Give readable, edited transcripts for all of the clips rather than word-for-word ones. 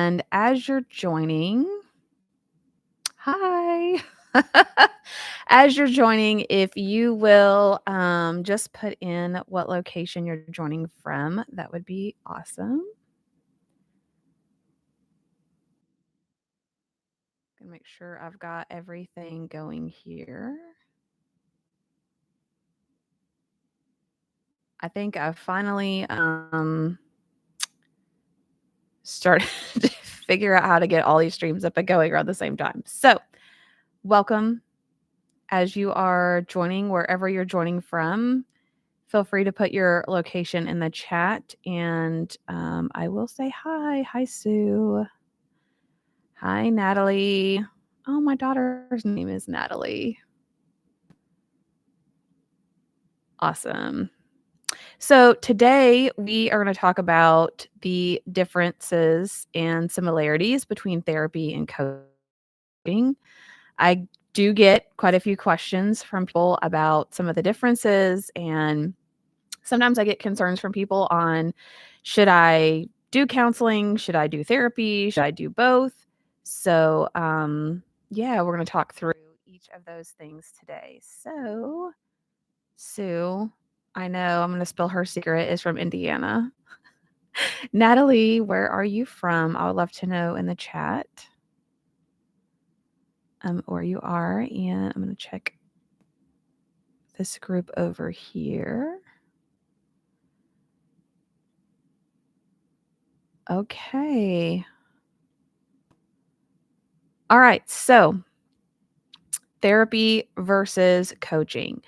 And as you're joining, hi. As you're joining, if you will just put in what location you're joining from, that would be awesome. Gonna make sure I've got everything going here. I think I finally started to figure out how to get all these streams up and going around the same time. So, welcome as you are joining wherever you're joining from. Feel free to put your location in the chat and I will say hi. Hi, Sue. Hi, Natalie. Oh, my daughter's name is Natalie. Awesome. So, today we are going to talk about the differences and similarities between therapy and coaching. I do get quite a few questions from people about some of the differences, and sometimes I get concerns from people on should I do counseling? Should I do therapy? Should I do both? So, yeah, we're going to talk through each of those things today. So, Sue, I know I'm going to spill her secret, is from Indiana. Natalie, where are you from? I would love to know in the chat where you are. And I'm going to check this group over here. Okay. All right. So, therapy versus coaching.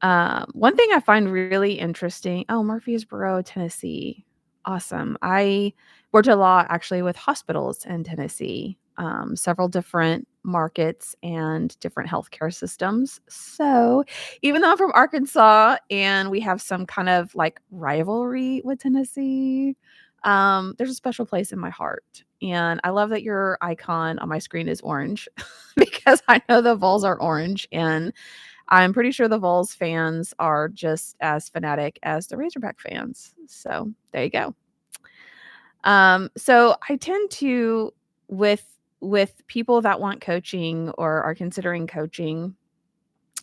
One thing I find really interesting. Oh, Murfreesboro, Tennessee. Awesome. I worked a lot actually with hospitals in Tennessee, several different markets and different healthcare systems. So, even though I'm from Arkansas and we have some kind of like rivalry with Tennessee, there's a special place in my heart. And I love that your icon on my screen is orange because I know the Vols are orange, and I'm pretty sure the Vols fans are just as fanatic as the Razorback fans. So there you go. So I tend to with people that want coaching or are considering coaching,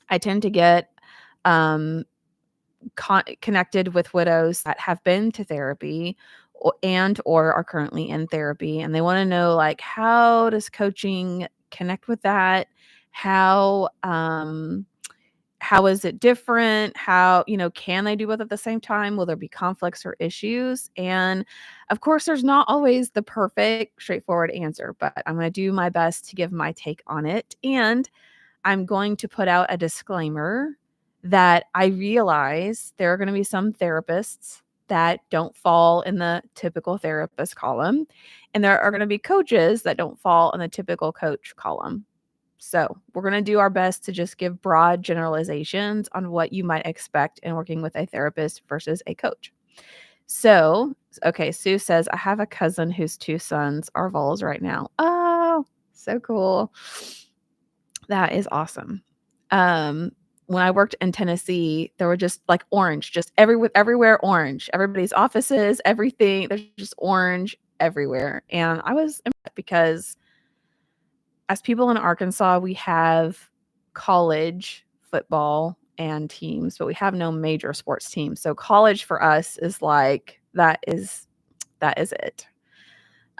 I tend to get um, connected with widows that have been to therapy and or are currently in therapy, and they want to know like how does coaching connect with that? How how is it different? How, can they do both at the same time? Will there be conflicts or issues? And of course, there's not always the perfect, straightforward answer, but I'm going to do my best to give my take on it. And I'm going to put out a disclaimer that I realize there are going to be some therapists that don't fall in the typical therapist column, and there are going to be coaches that don't fall in the typical coach column. So, we're going to do our best to just give broad generalizations on what you might expect in working with a therapist versus a coach. So, okay, Sue says, I have a cousin whose two sons are Vols right now. Oh, so cool. That is awesome. When I worked in Tennessee, there were just like orange, just everywhere orange. Everybody's offices, everything, there's just orange everywhere. And I was impressed because as people in Arkansas, we have college football and teams, but we have no major sports teams. So college for us is like that is it.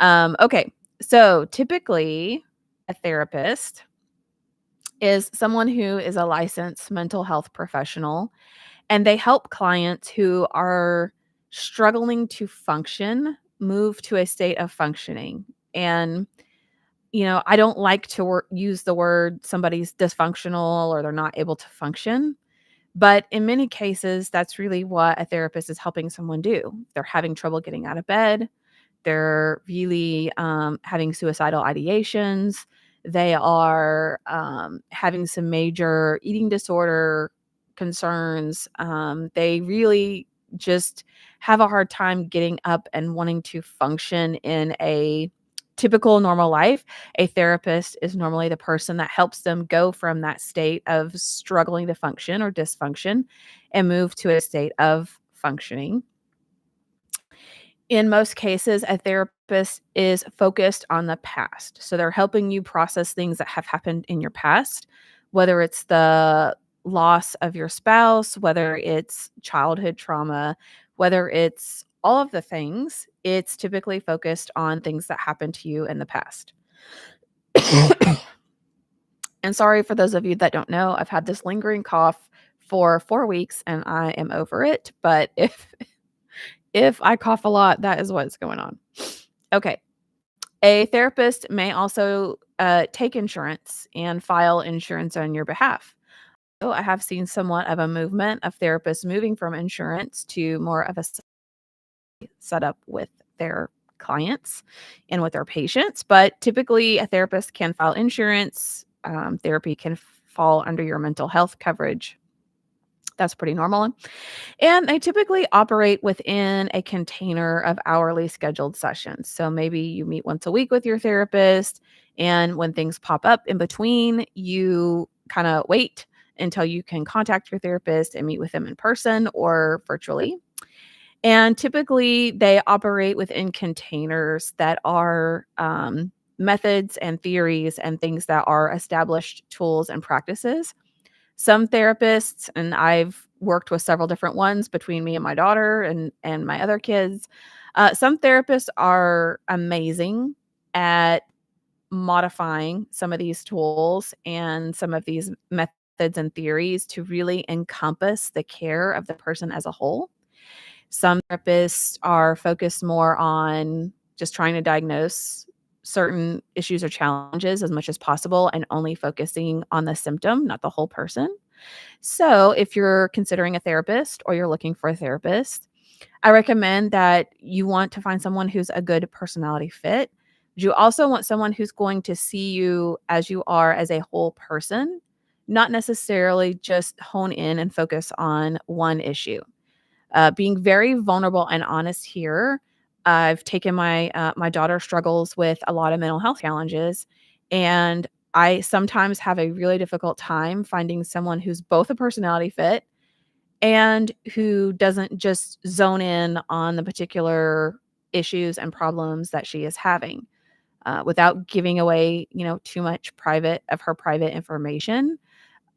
Okay, so typically a therapist is someone who is a licensed mental health professional, and they help clients who are struggling to function move to a state of functioning. And I don't like to use the word somebody's dysfunctional or they're not able to function. But in many cases, that's really what a therapist is helping someone do. They're having trouble getting out of bed. They're really having suicidal ideations. They are having some major eating disorder concerns. They really just have a hard time getting up and wanting to function in a typical normal life. A therapist is normally the person that helps them go from that state of struggling to function or dysfunction and move to a state of functioning. In most cases, a therapist is focused on the past. So they're helping you process things that have happened in your past, whether it's the loss of your spouse, whether it's childhood trauma, whether it's all of the things. It's typically focused on things that happened to you in the past. And sorry for those of you that don't know, I've had this lingering cough for 4 weeks and I am over it, but if I cough a lot, that is what's going on. Okay. A therapist may also take insurance and file insurance on your behalf. So I have seen somewhat of a movement of therapists moving from insurance to more of a setup with their clients and with their patients. But typically, a therapist can file insurance. Therapy can fall under your mental health coverage. That's pretty normal. And they typically operate within a container of hourly scheduled sessions. So maybe you meet once a week with your therapist, and when things pop up in between, you kind of wait until you can contact your therapist and meet with them in person or virtually. And typically, they operate within containers that are methods and theories and things that are established tools and practices. Some therapists, and I've worked with several different ones between me and my daughter and my other kids. Some therapists are amazing at modifying some of these tools and some of these methods and theories to really encompass the care of the person as a whole. Some therapists are focused more on just trying to diagnose certain issues or challenges as much as possible and only focusing on the symptom, not the whole person. So, if you're considering a therapist or you're looking for a therapist, I recommend that you want to find someone who's a good personality fit. You also want someone who's going to see you as you are as a whole person, not necessarily just hone in and focus on one issue. Being very vulnerable and honest here. I've taken my daughter struggles with a lot of mental health challenges, and I sometimes have a really difficult time finding someone who's both a personality fit and who doesn't just zone in on the particular issues and problems that she is having, without giving away, too much private of her private information.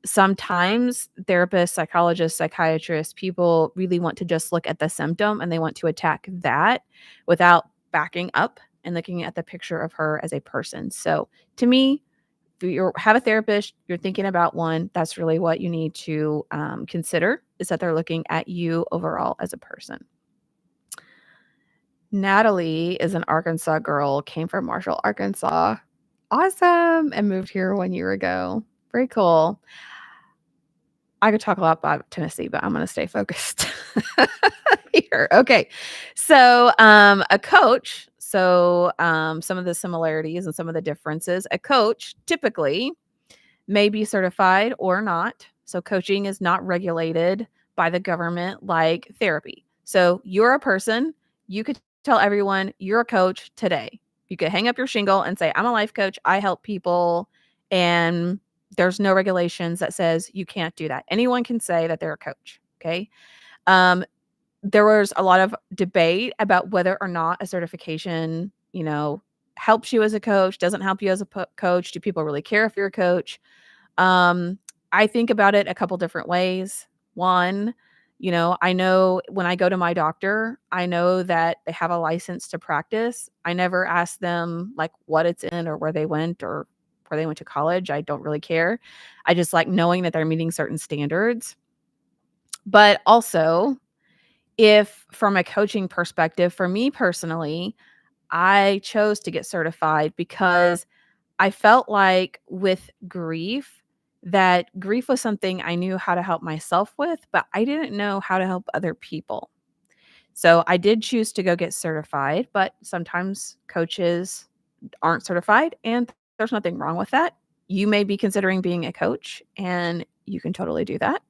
Sometimes therapists, psychologists, psychiatrists, people really want to just look at the symptom and they want to attack that without backing up and looking at the picture of her as a person. So to me, if you have a therapist, you're thinking about one, that's really what you need to consider, is that they're looking at you overall as a person. Natalie is an Arkansas girl, came from Marshall, Arkansas. Awesome. And moved here 1 year ago. Very cool. I could talk a lot about Tennessee, but I'm going to stay focused here. Okay. So, a coach. So, some of the similarities and some of the differences. A coach typically may be certified or not. So, coaching is not regulated by the government like therapy. So, you're a person. You could tell everyone you're a coach today. You could hang up your shingle and say, I'm a life coach. I help people. And there's no regulations that says you can't do that. Anyone can say that they're a coach. Okay. Um, there was a lot of debate about whether or not a certification, helps you as a coach, doesn't help you as a coach. Do people really care if you're a coach? Um, I think about it a couple different ways. One, I know when I go to my doctor, I know that they have a license to practice. I never ask them like what it's in or where they went or where they went to college. I don't really care. I just like knowing that they're meeting certain standards. But also, if from a coaching perspective, for me personally, I chose to get certified because I felt like with grief, that grief was something I knew how to help myself with, but I didn't know how to help other people. So I did choose to go get certified, but sometimes coaches aren't certified, and there's nothing wrong with that. You may be considering being a coach, and you can totally do that.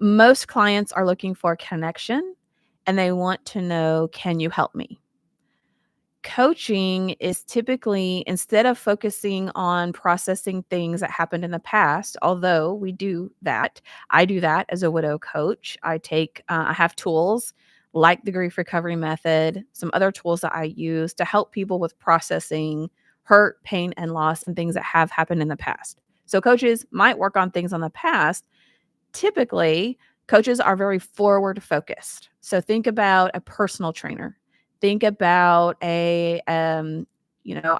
Most clients are looking for connection and they want to know, can you help me? Coaching is typically, instead of focusing on processing things that happened in the past, although we do that, I do that as a widow coach. I have tools like the grief recovery method, some other tools that I use to help people with processing hurt, pain, and loss and things that have happened in the past. So coaches might work on things on the past. Typically, coaches are very forward focused. So think about a personal trainer. Think about I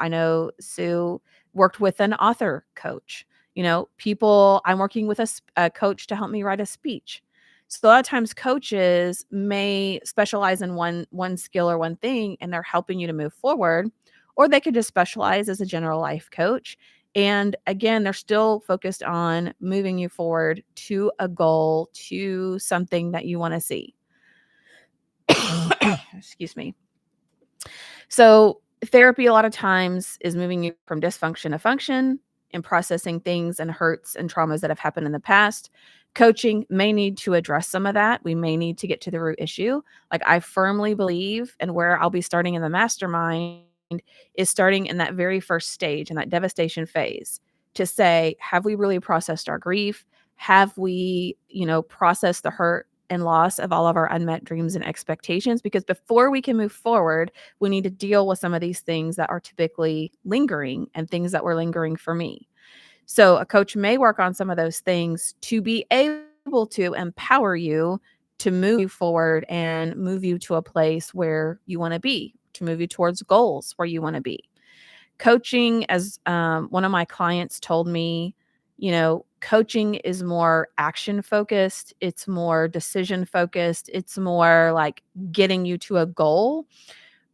know Sue worked with an author coach. I'm working with a coach to help me write a speech. So a lot of times coaches may specialize in one skill or one thing and they're helping you to move forward, or they could just specialize as a general life coach, and again, they're still focused on moving you forward to a goal, to something that you want to see. Excuse me. So, therapy a lot of times is moving you from dysfunction to function and processing things and hurts and traumas that have happened in the past. Coaching may need to address some of that. We may need to get to the root issue. Like, I firmly believe, and where I'll be starting in the mastermind is starting in that very first stage, in that devastation phase, to say, have we really processed our grief? Have we, processed the hurt and loss of all of our unmet dreams and expectations? Because before we can move forward, we need to deal with some of these things that are typically lingering and things that were lingering for me. So a coach may work on some of those things to be able to empower you to move you forward and move you to a place where you want to be, to move you towards goals where you want to be. Coaching, as one of my clients told me, coaching is more action focused, it's more decision focused, it's more like getting you to a goal,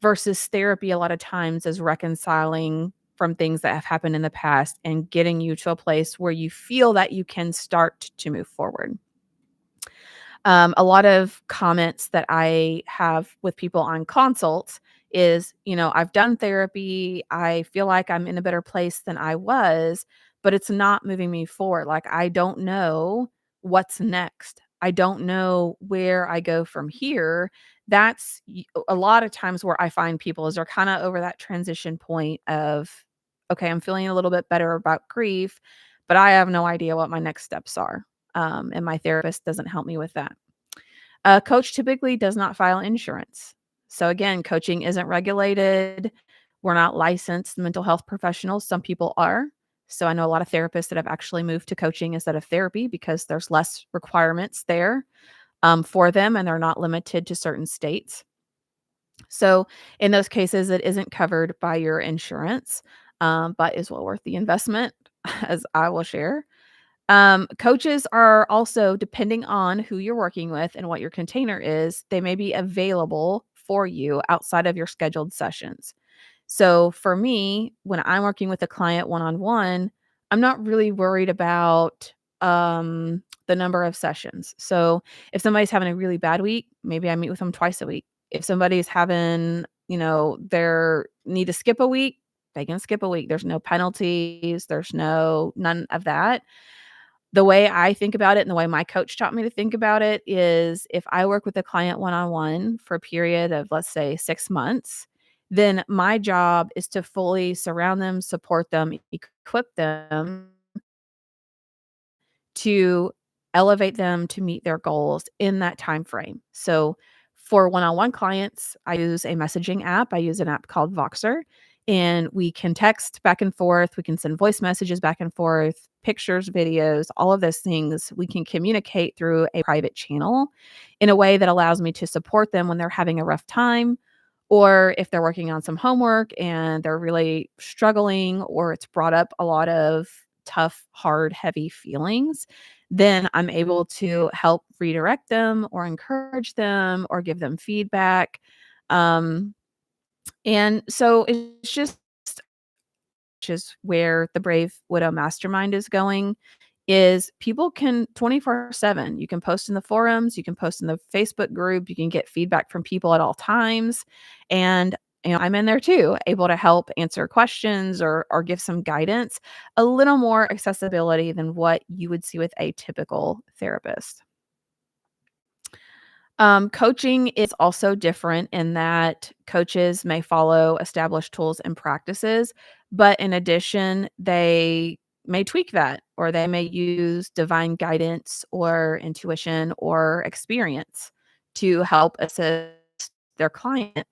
versus therapy a lot of times is reconciling from things that have happened in the past and getting you to a place where you feel that you can start to move forward. A lot of comments that I have with people on consults is, I've done therapy. I feel like I'm in a better place than I was, but it's not moving me forward. Like, I don't know what's next. I don't know where I go from here. That's a lot of times where I find people is they're kind of over that transition point of, okay, I'm feeling a little bit better about grief, but I have no idea what my next steps are. And my therapist doesn't help me with that. A coach typically does not file insurance. So again, coaching isn't regulated. We're not licensed mental health professionals. Some people are. So I know a lot of therapists that have actually moved to coaching instead of therapy because there's less requirements there for them, and they're not limited to certain states. So in those cases, it isn't covered by your insurance, but is well worth the investment, as I will share. Coaches are also, depending on who you're working with and what your container is, they may be available for you outside of your scheduled sessions. So for me, when I'm working with a client one on one, I'm not really worried about the number of sessions. So if somebody's having a really bad week, maybe I meet with them twice a week. If somebody's having, their need to skip a week, they can skip a week. There's no penalties. There's none of that. The way I think about it and the way my coach taught me to think about it is, if I work with a client one-on-one for a period of, let's say, 6 months, then my job is to fully surround them, support them, equip them to elevate them to meet their goals in that time frame. So for one-on-one clients, I use a messaging app. I use an app called Voxer, and we can text back and forth. We can send voice messages back and forth, pictures, videos, all of those things. We can communicate through a private channel in a way that allows me to support them when they're having a rough time, or if they're working on some homework and they're really struggling, or it's brought up a lot of tough, hard, heavy feelings, then I'm able to help redirect them or encourage them or give them feedback. Um, and so it's just where the Brave Widow Mastermind is going, is people can 24/7. You can post in the forums, you can post in the Facebook group, you can get feedback from people at all times. And I'm in there too, able to help answer questions or give some guidance, a little more accessibility than what you would see with a typical therapist. Coaching is also different in that coaches may follow established tools and practices, but in addition, they may tweak that, or they may use divine guidance or intuition or experience to help assist their client.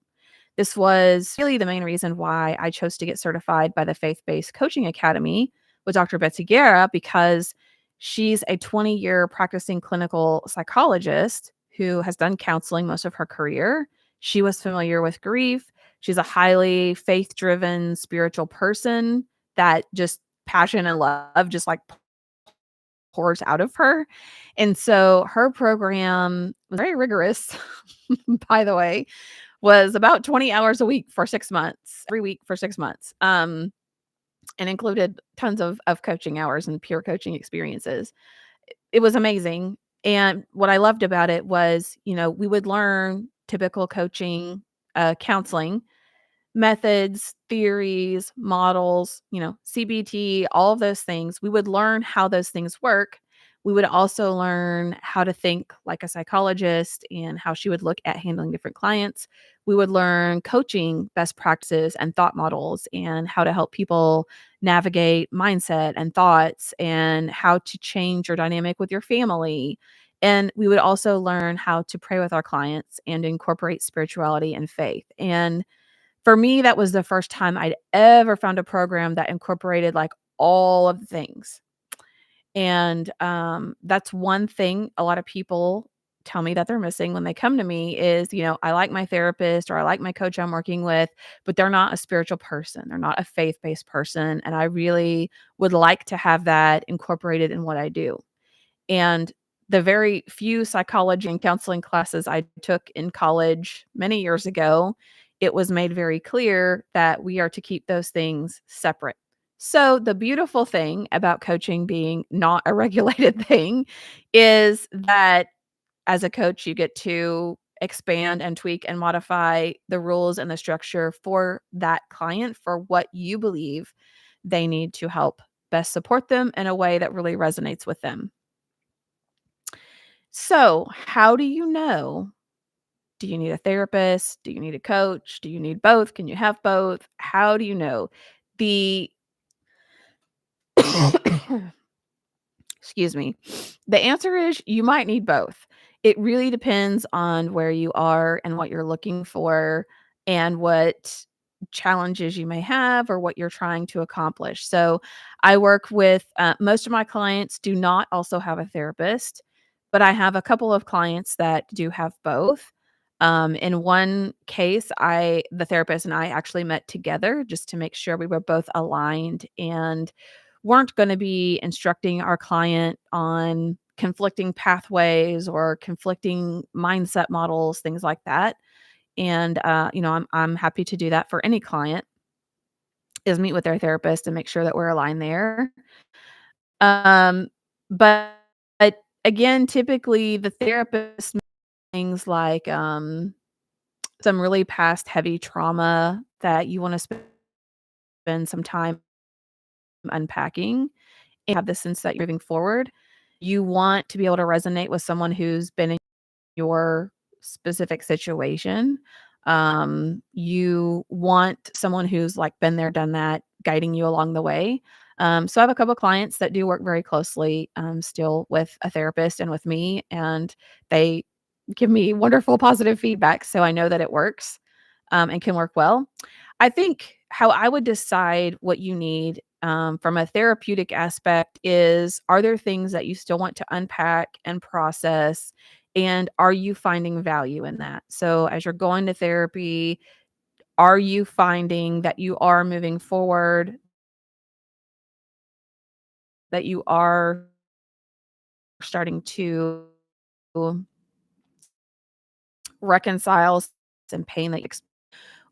This was really the main reason why I chose to get certified by the Faith Based Coaching Academy with Dr. Betsy Guerra, because she's a 20-year practicing clinical psychologist who has done counseling most of her career. She was familiar with grief. She's a highly faith driven spiritual person that just passion and love just like pours out of her. And so her program was very rigorous, by the way, was about 20 hours a week for 6 months, every week for 6 months, and included tons of coaching hours and peer coaching experiences. It was amazing, and what I loved about it was, we would learn typical coaching, counseling methods, theories, models, CBT, all of those things. We would learn how those things work. We would also learn how to think like a psychologist and how she would look at handling different clients. We would learn coaching best practices and thought models and how to help people navigate mindset and thoughts and how to change your dynamic with your family. And we would also learn how to pray with our clients and incorporate spirituality and faith. And for me, that was the first time I'd ever found a program that incorporated, like, all of the things, and, that's one thing a lot of people tell me that they're missing when they come to me is, I like my therapist or I like my coach I'm working with, but they're not a spiritual person, they're not a faith-based person, and I really would like to have that incorporated in what I do. And the very few psychology and counseling classes I took in college many years ago, it was made very clear that we are to keep those things separate. So, the beautiful thing about coaching being not a regulated thing is that as a coach, you get to expand and tweak and modify the rules and the structure for that client for what you believe they need to help best support them in a way that really resonates with them. So, how do you know? Do you need a therapist? Do you need a coach? Do you need both? Can you have both? How do you know? The excuse me. The answer is you might need both. It really depends on where you are and what you're looking for and what challenges you may have or what you're trying to accomplish. So, I work with most of my clients do not also have a therapist, but I have a couple of clients that do have both. In one case, the therapist and I actually met together just to make sure we were both aligned and weren't going to be instructing our client on conflicting pathways or conflicting mindset models, things like that. And I'm happy to do that for any client is meet with their therapist and make sure that we're aligned there. Um, but, but again, typically the therapist things like some really past heavy trauma that you want to spend some time unpacking and have the sense that you're moving forward. You want to be able to resonate with someone who's been in your specific situation. You want someone who's like been there, done that, guiding you along the way. So I have a couple clients that do work very closely still with a therapist and with me, and they give me wonderful positive feedback. So I know that it works and can work well. I think how I would decide what you need from a therapeutic aspect is, are there things that you still want to unpack and process? And are you finding value in that? So, as you're going to therapy, are you finding that you are moving forward, that you are starting to reconcile some pain that you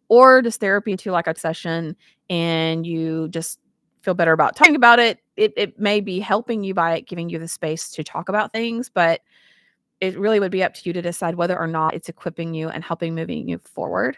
or does therapy to like a session and you just feel better about talking about it? It may be helping you by giving you the space to talk about things, but it really would be up to you to decide whether or not it's equipping you and helping moving you forward.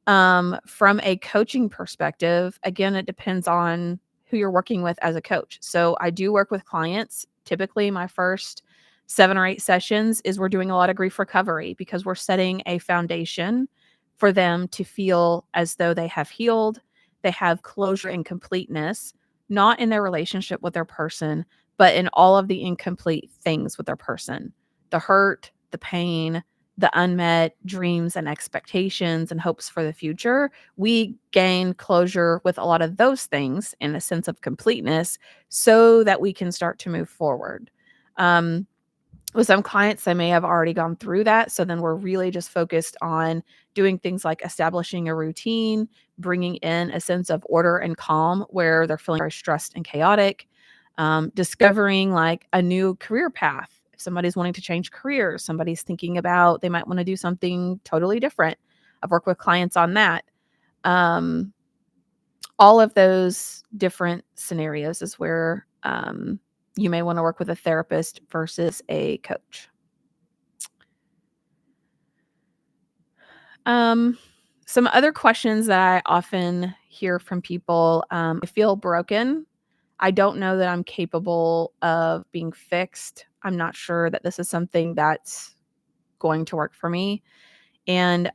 From a coaching perspective, again, it depends on who you're working with as a coach. So I do work with clients. Typically, my first 7 or 8 sessions is we're doing a lot of grief recovery because we're setting a foundation for them to feel as though they have healed, they have closure and completeness, not in their relationship with their person, but in all of the incomplete things with their person, the hurt, the pain, the unmet dreams and expectations and hopes for the future, we gain closure with a lot of those things and a sense of completeness so that we can start to move forward. Um, with some clients, they may have already gone through that. So then we're really just focused on doing things like establishing a routine, bringing in a sense of order and calm where they're feeling very stressed and chaotic, discovering like a new career path. If somebody's wanting to change careers, somebody's thinking about they might want to do something totally different. I've worked with clients on that. Um, all of those different scenarios is where you may want to work with a therapist versus a coach. Um, some other questions that I often hear from people, I feel broken. I don't know that I'm capable of being fixed. I'm not sure that this is something that's going to work for me. And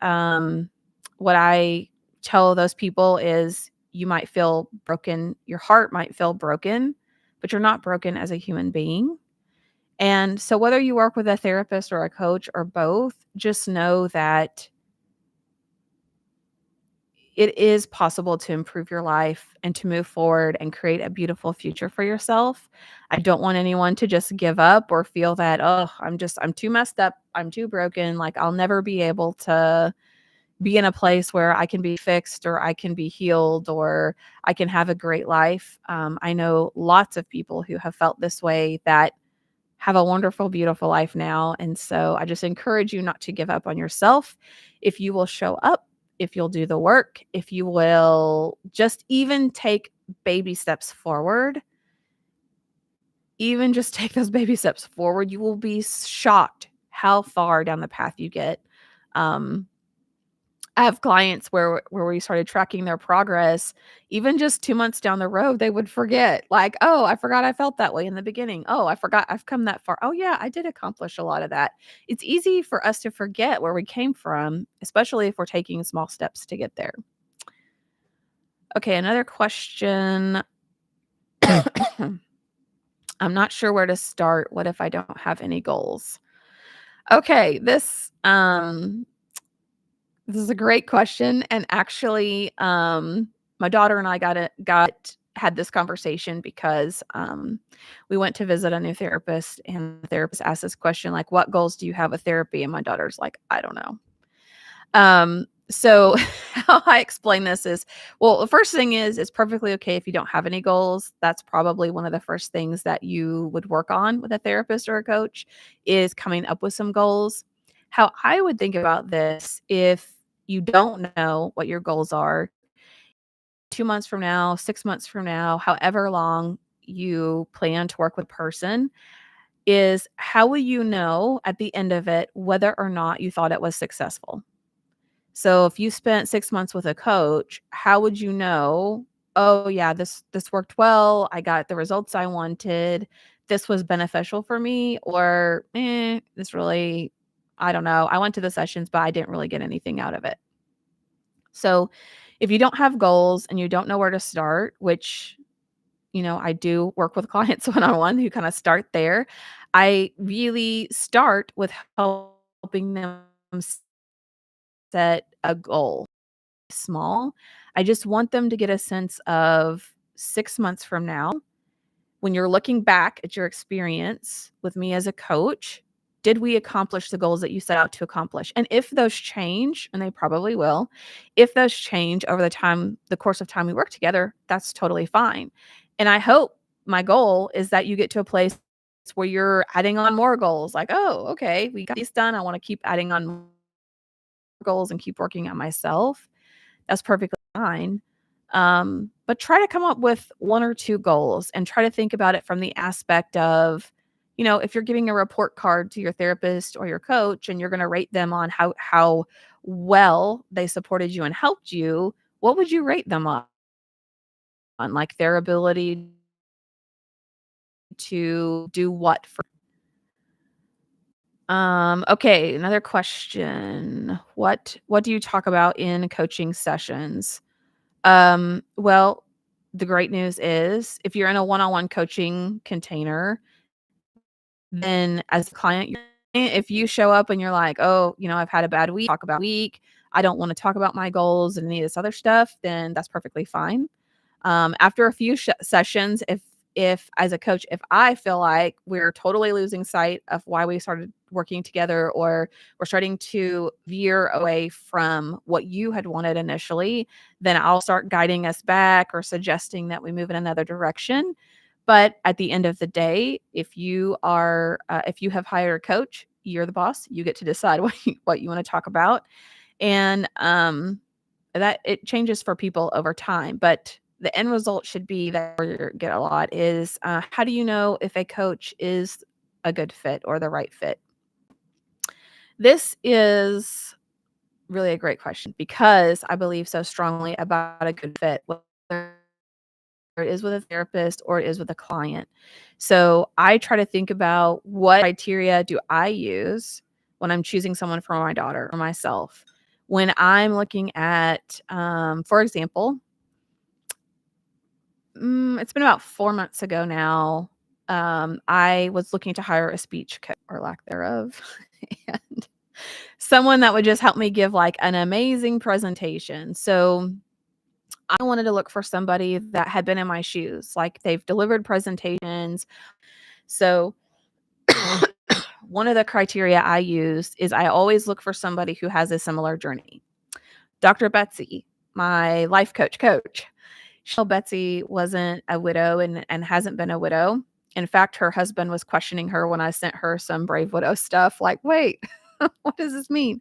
what I tell those people is you might feel broken, your heart might feel broken, but you're not broken as a human being. And so, whether you work with a therapist or a coach or both, just know that it is possible to improve your life and to move forward and create a beautiful future for yourself. I don't want anyone to just give up or feel that, oh, I'm too messed up. I'm too broken. Like, I'll never be able to be in a place where I can be fixed or I can be healed or I can have a great life. I know lots of people who have felt this way that have a wonderful, beautiful life now. And so I just encourage you not to give up on yourself. If you will show up, if you'll do the work, if you will just even take baby steps forward, even just take those baby steps forward, you will be shocked how far down the path you get. Um, I have clients where we started tracking their progress, even just 2 months down the road, they would forget, like, "Oh, I forgot I felt that way in the beginning. Oh, I forgot I've come that far. Oh, yeah, I did accomplish a lot of that." It's easy for us to forget where we came from, especially if we're taking small steps to get there. Okay, another question. I'm not sure where to start. What if I don't have any goals? Okay, this is a great question, and actually, my daughter and I got had this conversation because, we went to visit a new therapist, and the therapist asked this question, like, "What goals do you have with therapy?" And my daughter's like, "I don't know." So how I explain this is, well, the first thing is it's perfectly okay if you don't have any goals. That's probably one of the first things that you would work on with a therapist or a coach is coming up with some goals. How I would think about this if you don't know what your goals are 2 months from now, 6 months from now, however long you plan to work with a person, is how will you know at the end of it whether or not you thought it was successful? So if you spent 6 months with a coach, how would you know, "Oh, yeah, this worked well. I got the results I wanted. This was beneficial for me," or, this really I don't know. I went to the sessions, but I didn't really get anything out of it." So, if you don't have goals and you don't know where to start, which, I do work with clients one-on-one who kinda start there, I really start with helping them set a goal. Small. I just want them to get a sense of 6 months from now, when you're looking back at your experience with me as a coach, did we accomplish the goals that you set out to accomplish? And if those change, and they probably will, if those change over the course of time we work together, that's totally fine. And I hope my goal is that you get to a place where you're adding on more goals like, "Oh, okay, we got these done. I want to keep adding on more goals and keep working on myself." That's perfectly fine. But try to come up with 1 or 2 goals and try to think about it from the aspect of, if you're giving a report card to your therapist or your coach and you're gonna rate them on how well they supported you and helped you, what would you rate them on, like, their ability to do what for okay, another question. What do you talk about in coaching sessions? Well, the great news is if you're in a one-on-one coaching container, then as a client, If you show up and you're like, "Oh, I've had a bad week, talk about week. I don't wanna talk about my goals and any of this other stuff," then that's perfectly fine. After a few sessions, if as a coach, if I feel like we're totally losing sight of why we started working together, or we're starting to veer away from what you had wanted initially, then I'll start guiding us back or suggesting that we move in another direction. But at the end of the day, if you have hired a coach, you're the boss. You get to decide what you want to talk about, and that it changes for people over time. But the end result should be that you get a lot is, how do you know if a coach is a good fit or the right fit? This is really a great question because I believe so strongly about a good fit, whether it is with a therapist or it is with a client. So I try to think about what criteria do I use when I'm choosing someone for my daughter or myself. When I'm looking at, for example, it's been about 4 months ago now. I was looking to hire a speech coach or lack thereof, and someone that would just help me give, like, an amazing presentation. So, I wanted to look for somebody that had been in my shoes, like, they've delivered presentations. So, one of the criteria I use is I always look for somebody who has a similar journey. Dr. Betsy, my life coach, Betsy wasn't a widow and hasn't been a widow. In fact, her husband was questioning her when I sent her some Brave Widow stuff, like, "Wait, what does this mean?"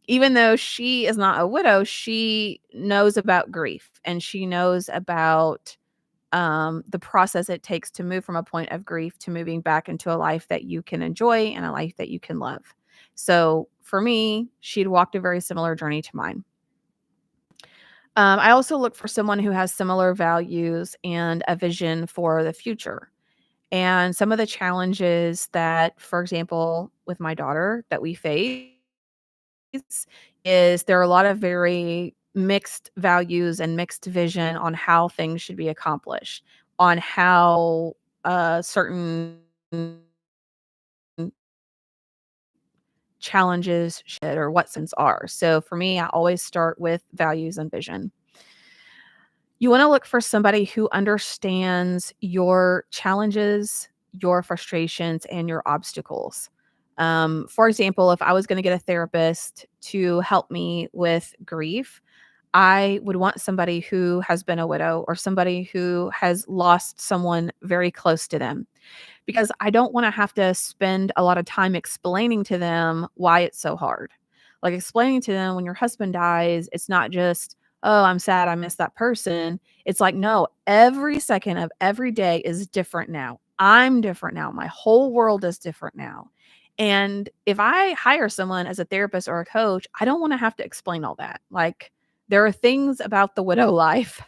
Even though she is not a widow, she knows about grief, and she knows about, the process it takes to move from a point of grief to moving back into a life that you can enjoy and a life that you can love. So, for me, she'd walked a very similar journey to mine. I also look for someone who has similar values and a vision for the future. And some of the challenges that, for example, with my daughter that we face is there are a lot of very mixed values and mixed vision on how things should be accomplished, on how certain challenges should or what sins are. So for me, I always start with values and vision. You wanna look for somebody who understands your challenges, your frustrations, and your obstacles. For example, if I was gonna get a therapist to help me with grief, I would want somebody who has been a widow or somebody who has lost someone very close to them, because I don't wanna have to spend a lot of time explaining to them why it's so hard. Like, explaining to them when your husband dies, it's not just, "Oh, I'm sad, I miss that person." It's like, "No, every second of every day is different now. I'm different now. My whole world is different now." And if I hire someone as a therapist or a coach, I don't wanna have to explain all that. Like, there are things about the widow life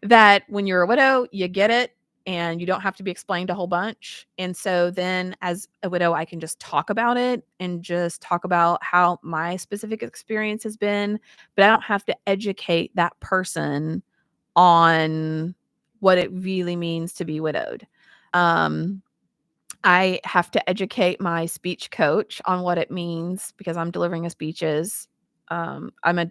that when you're a widow, you get it and you don't have to be explained a whole bunch. And so then as a widow, I can just talk about it and just talk about how my specific experience has been, but I don't have to educate that person on what it really means to be widowed. Um, I have to educate my speech coach on what it means because I'm delivering a speeches.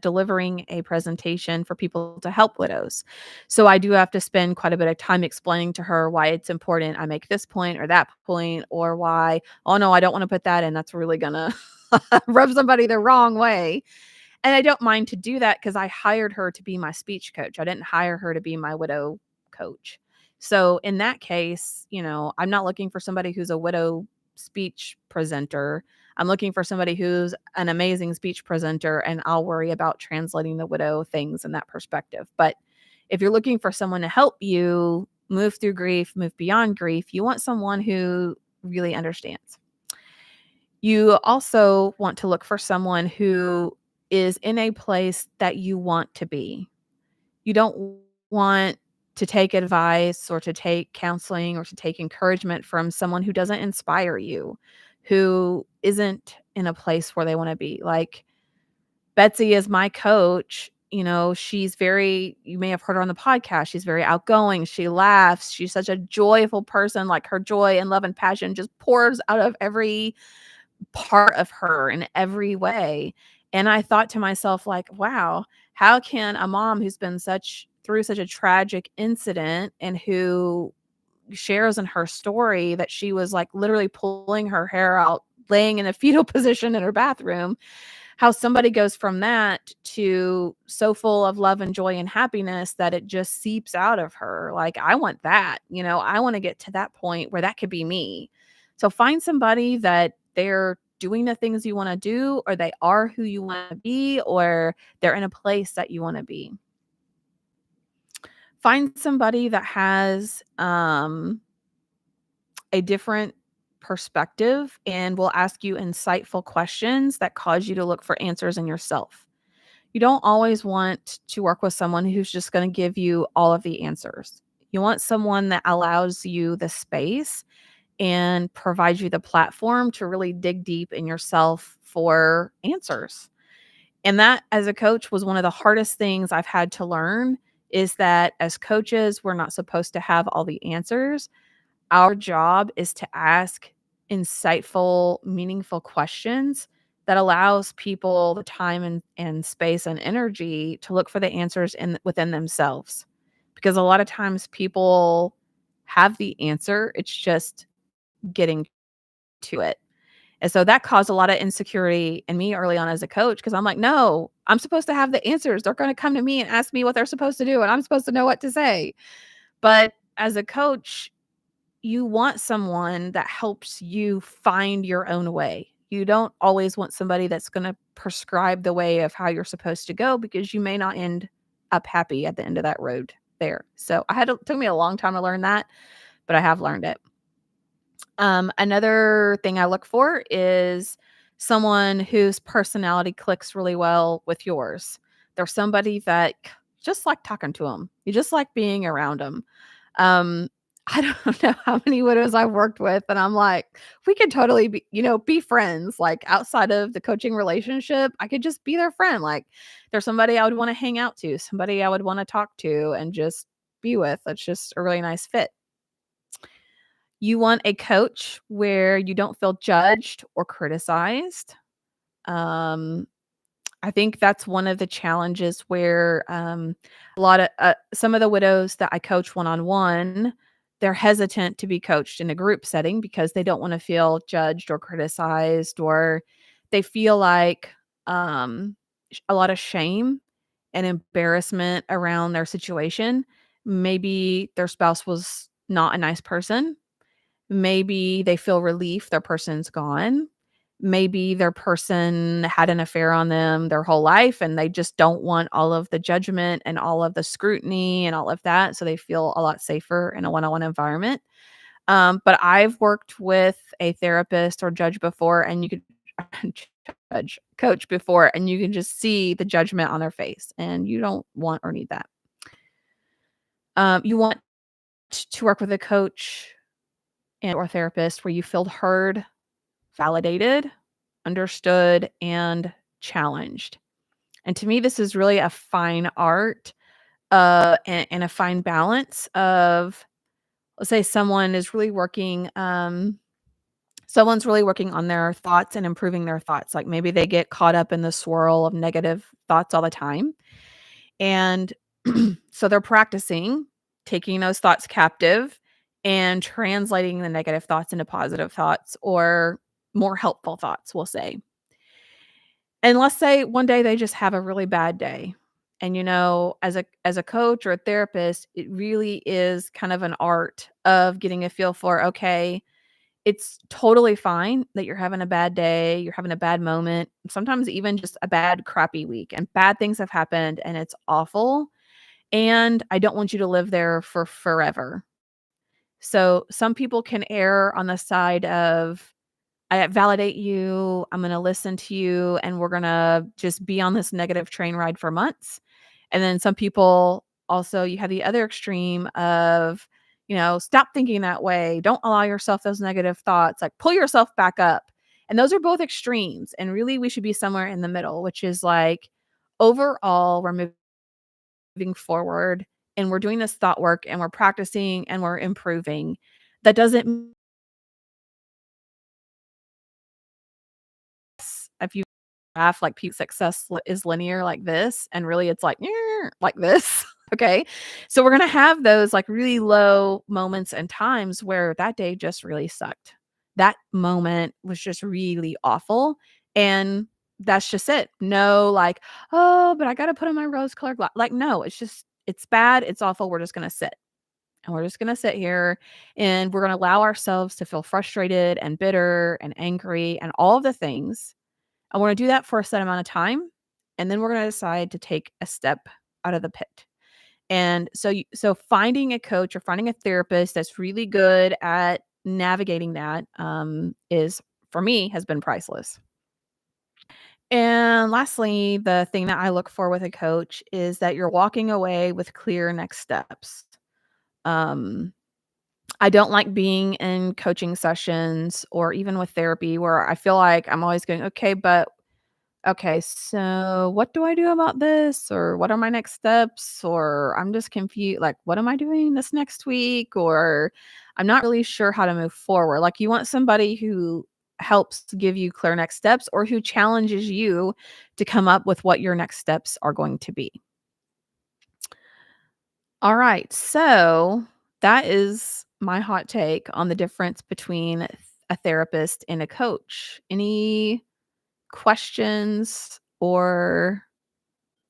Delivering a presentation for people to help widows. So I do have to spend quite a bit of time explaining to her why it's important I make this point or that point, or why, oh no, I don't want to put that in. That's really gonna rub somebody the wrong way. And I don't mind to do that because I hired her to be my speech coach. I didn't hire her to be my widow coach. So in that case, I'm not looking for somebody who's a widow speech presenter. I'm looking for somebody who's an amazing speech presenter, and I'll worry about translating the widow things in that perspective. But if you're looking for someone to help you move through grief, move beyond grief, you want someone who really understands. You also want to look for someone who is in a place that you want to be. You don't want to take advice or to take counseling or to take encouragement from someone who doesn't inspire you, who isn't in a place where they wanna be. Like, Betsy is my coach, you may have heard her on the podcast. She's very outgoing. She laughs. She's such a joyful person. Like her joy and love and passion just pours out of every part of her in every way. And I thought to myself, like, wow, how can a mom who's been through such a tragic incident and who shares in her story that she was like literally pulling her hair out, laying in a fetal position in her bathroom, how somebody goes from that to so full of love and joy and happiness that it just seeps out of her. Like, I want that, I want to get to that point where that could be me. So find somebody that they're doing the things you want to do, or they are who you want to be, or they're in a place that you want to be. Find somebody that has a different perspective and will ask you insightful questions that cause you to look for answers in yourself. You don't always want to work with someone who's just going to give you all of the answers. You want someone that allows you the space and provides you the platform to really dig deep in yourself for answers. And that, as a coach, was one of the hardest things I've had to learn, is that as coaches, we're not supposed to have all the answers. Our job is to ask insightful, meaningful questions that allows people the time and space and energy to look for the answers within themselves. Because a lot of times people have the answer, it's just getting to it. And so that caused a lot of insecurity in me early on as a coach, because I'm like, no, I'm supposed to have the answers. They're going to come to me and ask me what they're supposed to do, and I'm supposed to know what to say. But as a coach, you want someone that helps you find your own way. You don't always want somebody that's going to prescribe the way of how you're supposed to go, because you may not end up happy at the end of that road there. So it took me a long time to learn that, but I have learned it. Another thing I look for is someone whose personality clicks really well with yours. They're somebody that just like talking to them. You just like being around them. Um, I don't know how many widows I've worked with, and I'm like, we could totally be friends. Like, outside of the coaching relationship, I could just be their friend. Like, there's somebody I would want to hang out to, somebody I would want to talk to and just be with. That's just a really nice fit. You want a coach where you don't feel judged or criticized. Um, I think that's one of the challenges where a lot of some of the widows that I coach one-on-one, they're hesitant to be coached in a group setting because they don't want to feel judged or criticized, or they feel like a lot of shame and embarrassment around their situation. Maybe their spouse was not a nice person. Maybe they feel relief their person's gone. Maybe their person had an affair on them their whole life, and they just don't want all of the judgment and all of the scrutiny and all of that, so they feel a lot safer in a one-on-one environment. But I've worked with a therapist or judge before, and you could coach before, and you can just see the judgment on their face, and you don't want or need that. You want to work with a coach and or therapist where you feel heard, validated, understood, and challenged. And to me, this is really a fine art, and a fine balance of, let's say someone's really working on their thoughts and improving their thoughts. Like, maybe they get caught up in the swirl of negative thoughts all the time. And so they're practicing taking those thoughts captive and translating the negative thoughts into positive thoughts, or more helpful thoughts, we'll say. And let's say one day they just have a really bad day. And as a coach or a therapist, it really is kind of an art of getting a feel for, okay, it's totally fine that you're having a bad day, you're having a bad moment, sometimes even just a bad crappy week, and bad things have happened and it's awful. And I don't want you to live there for forever. So some people can err on the side of, I validate you, I'm gonna listen to you, and we're gonna just be on this negative train ride for months. And then some people also, you have the other extreme of, stop thinking that way. Don't allow yourself those negative thoughts. Like, pull yourself back up. And those are both extremes. And really, we should be somewhere in the middle, which is like, overall, we're moving moving forward and we're doing this thought work and we're practicing and we're improving, that doesn't if you graph like success is linear like this, and really it's like this. Okay. So we're gonna have those like really low moments and times where that day just really sucked. That moment was just really awful. And that's just it. No, like, oh, but I gotta put on my rose colored like, no, it's just it's bad, it's awful. We're just gonna sit. And we're just gonna sit here and we're gonna allow ourselves to feel frustrated and bitter and angry and all of the things. I wanna do that for a set amount of time, and then we're gonna decide to take a step out of the pit. And so finding a coach or finding a therapist that's really good at navigating that, is for me, has been priceless. And lastly, the thing that I look for with a coach is that you're walking away with clear next steps. Um, I don't like being in coaching sessions or even with therapy where I feel like I'm always going, "Okay, but okay, so what do I do about this? Or what are my next steps? Or I'm just confused. Like, what am I doing this next week? Or I'm not really sure how to move forward." Like, you want somebody who helps to give you clear next steps or who challenges you to come up with what your next steps are going to be. All right. So that is my hot take on the difference between a therapist and a coach. Any questions or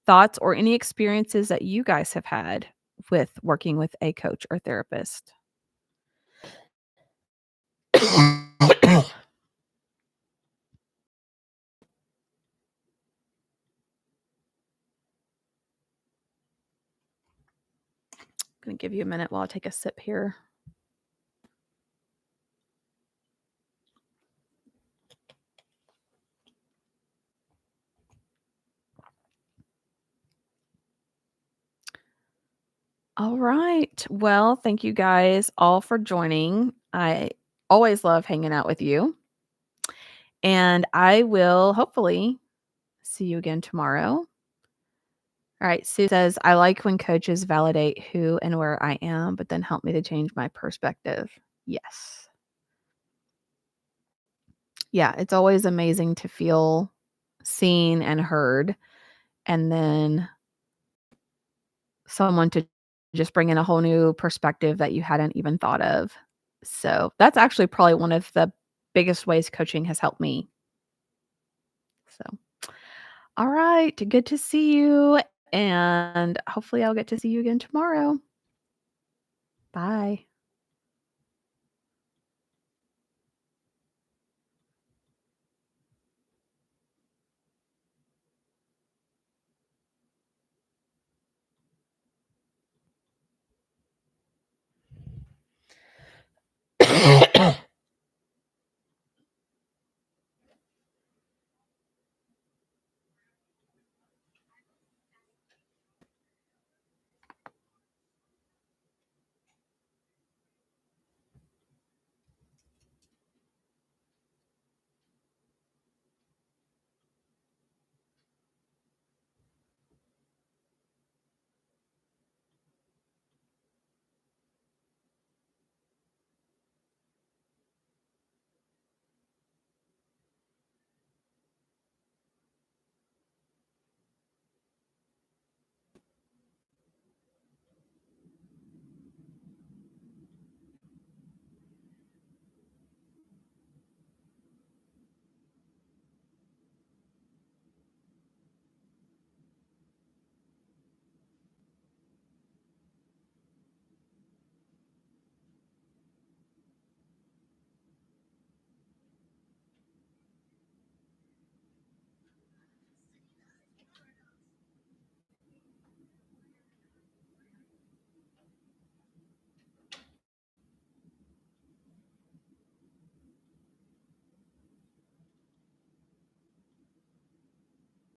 thoughts or any experiences that you guys have had with working with a coach or therapist? Gonna give you a minute while I take a sip here. All right. Well, thank you guys all for joining. I always love hanging out with you, and I will hopefully see you again tomorrow. All right. Sue says, I like when coaches validate who and where I am, but then help me to change my perspective. Yes. Yeah. It's always amazing to feel seen and heard, and then someone to just bring in a whole new perspective that you hadn't even thought of. So that's actually probably one of the biggest ways coaching has helped me. So, all right. Good to see you. And hopefully, I'll get to see you again tomorrow. Bye.